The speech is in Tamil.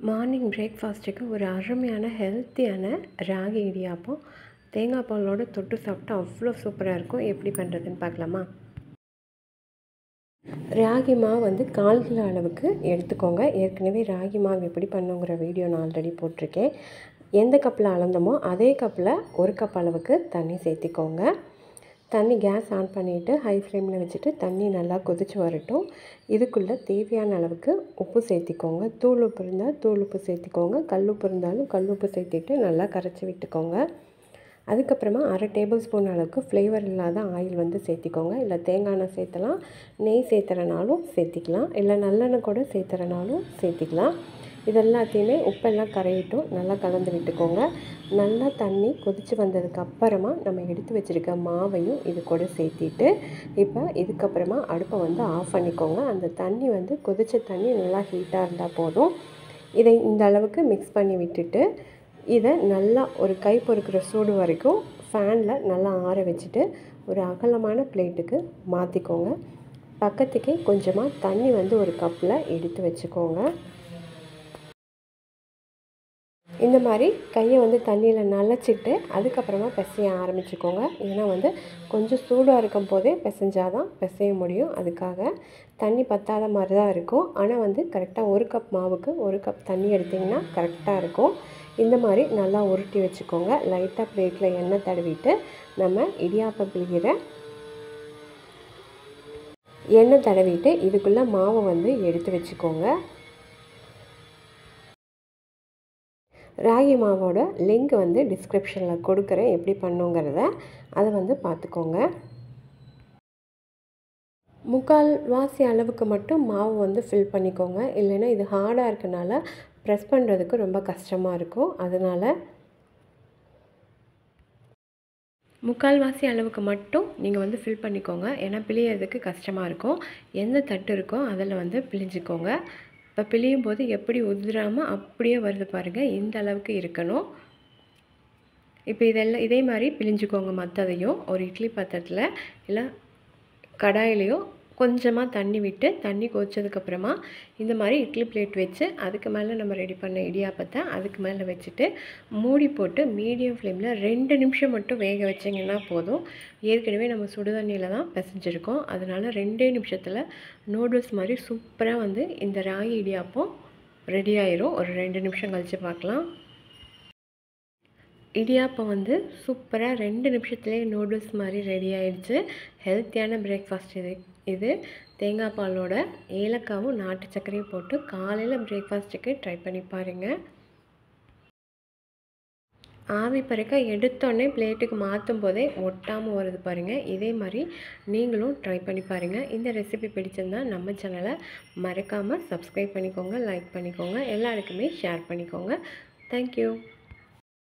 மார்னிங் பிரேக்ஃபாஸ்ட்டுக்கு ஒரு அருமையான ஹெல்த்தியான ராகி இடியாப்பம் தேங்காய் பாலோடு தொட்டு சாப்பிட்டா அவ்வளோ சூப்பராக இருக்கும். எப்படி பண்ணுறதுன்னு பார்க்கலாமா? ராகி மாவு வந்து 1/4 கிலோ அளவுக்கு எடுத்துக்கோங்க. ஏற்கனவே ராகி மாவு எப்படி பண்ணுங்கிற வீடியோ நான் ஆல்ரெடி போட்டிருக்கேன். எந்த கப்பில் அளந்தமோ அதே கப்பில் 1 கப் அளவுக்கு தண்ணி சேர்த்திக்கோங்க. தண்ணி கேஸ் ஆன் பண்ணிவிட்டு ஹை ஃப்ளேமில் வச்சுட்டு தண்ணி நல்லா கொதித்து வரட்டும். இதுக்குள்ளே தேவையான அளவுக்கு உப்பு சேர்த்திக்கோங்க. தூள் உப்பு இருந்தால் தூள் உப்பு சேர்த்திக்கோங்க. கல் உப்பு இருந்தாலும் கல் உப்பு சேர்த்திட்டு நல்லா கரைச்சி விட்டுக்கோங்க. அதுக்கப்புறமா 1/2 டேபிள் ஸ்பூன் அளவுக்கு ஃப்ளேவர் இல்லாத ஆயில் வந்து சேர்த்திக்கோங்க. இல்லை தேங்காய் எண்ணெய் சேர்த்தலாம், நெய் சேர்த்துறனாலும் சேர்த்திக்கலாம், இல்லை நல்லெண்ணெய் கூட சேர்த்துறனாலும் சேர்த்திக்கலாம். இதெல்லாத்தையுமே உப்பெல்லாம் கரையிட்டும் நல்லா கலந்து விட்டுக்கோங்க. நல்லா தண்ணி கொதித்து வந்ததுக்கு அப்புறமா நம்ம எடுத்து வச்சுருக்க மாவையும் இது கூட சேர்த்திட்டு இப்போ இதுக்கப்புறமா அடுப்பை வந்து ஆஃப் பண்ணிக்கோங்க. அந்த தண்ணி வந்து கொதித்த தண்ணி நல்லா ஹீட்டாக இருந்தால் போதும். இதை இந்த அளவுக்கு மிக்ஸ் பண்ணி விட்டுட்டு இதை நல்லா ஒரு கை பொறுக்கிற சூடு வரைக்கும் ஃபேனில் நல்லா ஆற வச்சுட்டு ஒரு அகலமான பிளேட்டுக்கு மாற்றிக்கோங்க. பக்கத்துக்கே கொஞ்சமாக தண்ணி வந்து ஒரு கப்பில் எடுத்து வச்சுக்கோங்க. இந்த மாதிரி கையை வந்து தண்ணியில் நனைச்சிட்டு அதுக்கப்புறமா பிசைய ஆரம்பிச்சுக்கோங்க. ஏன்னா வந்து கொஞ்சம் சூடாக இருக்கும் போதே பிசைஞ்சாதான் பிசைய முடியும். அதுக்காக தண்ணி பத்தாத மாதிரி தான் இருக்கும். ஆனால் வந்து கரெக்டாக 1 கப் மாவுக்கு 1 கப் தண்ணி எடுத்திங்கன்னா கரெக்டாக இருக்கும். இந்த மாதிரி நல்லா உருட்டி வச்சுக்கோங்க. லைட்டாக பிளேட்டில் எண்ணெய் தடவிட்டு நம்ம இடியாப்பம் பிழிகிற எண்ணெய் தடவிட்டு இதுக்குள்ளே மாவை வந்து எடுத்து வச்சுக்கோங்க. ராகி மாவோட லிங்க் வந்து டிஸ்கிரிப்ஷனில் கொடுக்குறேன், எப்படி பண்ணுங்கிறத அதை வந்து பார்த்துக்கோங்க. 3/4 வாசி அளவுக்கு மட்டும் மாவு வந்து ஃபில் பண்ணிக்கோங்க. இல்லைன்னா இது ஹார்டாக இருக்கனால ப்ரெஸ் பண்ணுறதுக்கு ரொம்ப கஷ்டமாக இருக்கும். அதனால் 3/4 வாசி அளவுக்கு மட்டும் நீங்கள் வந்து ஃபில் பண்ணிக்கோங்க. ஏன்னா பிழியறதுக்கு கஷ்டமாக இருக்கும். எந்த தட்டு இருக்கோ அதில் வந்து பிழிஞ்சிக்கோங்க. இப்போ பிழியும் போது எப்படி உதிராமல் அப்படியே வருது பாருங்கள், இந்த அளவுக்கு இருக்கணும். இப்போ இதே மாதிரி பிழிஞ்சிக்கோங்க. மற்றதையும் ஒரு இட்லி பாத்திரத்தில் இல்லை கடாயிலையோ கொஞ்சமாக தண்ணி விட்டு தண்ணி கொதிச்சதுக்கப்புறமா இந்த மாதிரி இட்லி பிளேட் வச்சு அதுக்கு மேலே நம்ம ரெடி பண்ண இடியாப்பத்தை அதுக்கு மேலே வச்சுட்டு மூடி போட்டு மீடியம் ஃப்ளேமில் 2 நிமிஷம் மட்டும் வேக வச்சிங்கன்னா போதும். ஏற்கனவே நம்ம சுடுதண்ணியில் தான் பிசைஞ்சிருக்கோம். அதனால் 2 நிமிஷத்தில் நூடுல்ஸ் மாதிரி சூப்பராக வந்து இந்த ராகி இடியாப்பம் ரெடி ஆயிரும். ஒரு 2 நிமிஷம் கழித்து பார்க்கலாம். இடியாப்பம் வந்து சூப்பராக 2 நிமிஷத்துலேயே நூடுல்ஸ் மாதிரி ரெடி ஆகிடுச்சு. ஹெல்த்தியான பிரேக்ஃபாஸ்ட் இது தேங்காய் பாலோட ஏலக்காவும் நாட்டு சர்க்கரையும் போட்டு காலையில் பிரேக்ஃபாஸ்ட்டுக்கு ட்ரை பண்ணி பாருங்கள். ஆவி பறக்க எடுத்தோடனே பிளேட்டுக்கு மாற்றும் போதே ஒட்டாமல் வருது பாருங்கள். இதே மாதிரி நீங்களும் ட்ரை பண்ணி பாருங்கள். இந்த ரெசிபி பிடிச்சிருந்தால் நம்ம சேனலை மறக்காமல் சப்ஸ்கிரைப் பண்ணிக்கோங்க, லைக் பண்ணிக்கோங்க, எல்லாருக்குமே ஷேர் பண்ணிக்கோங்க. தேங்க்யூ.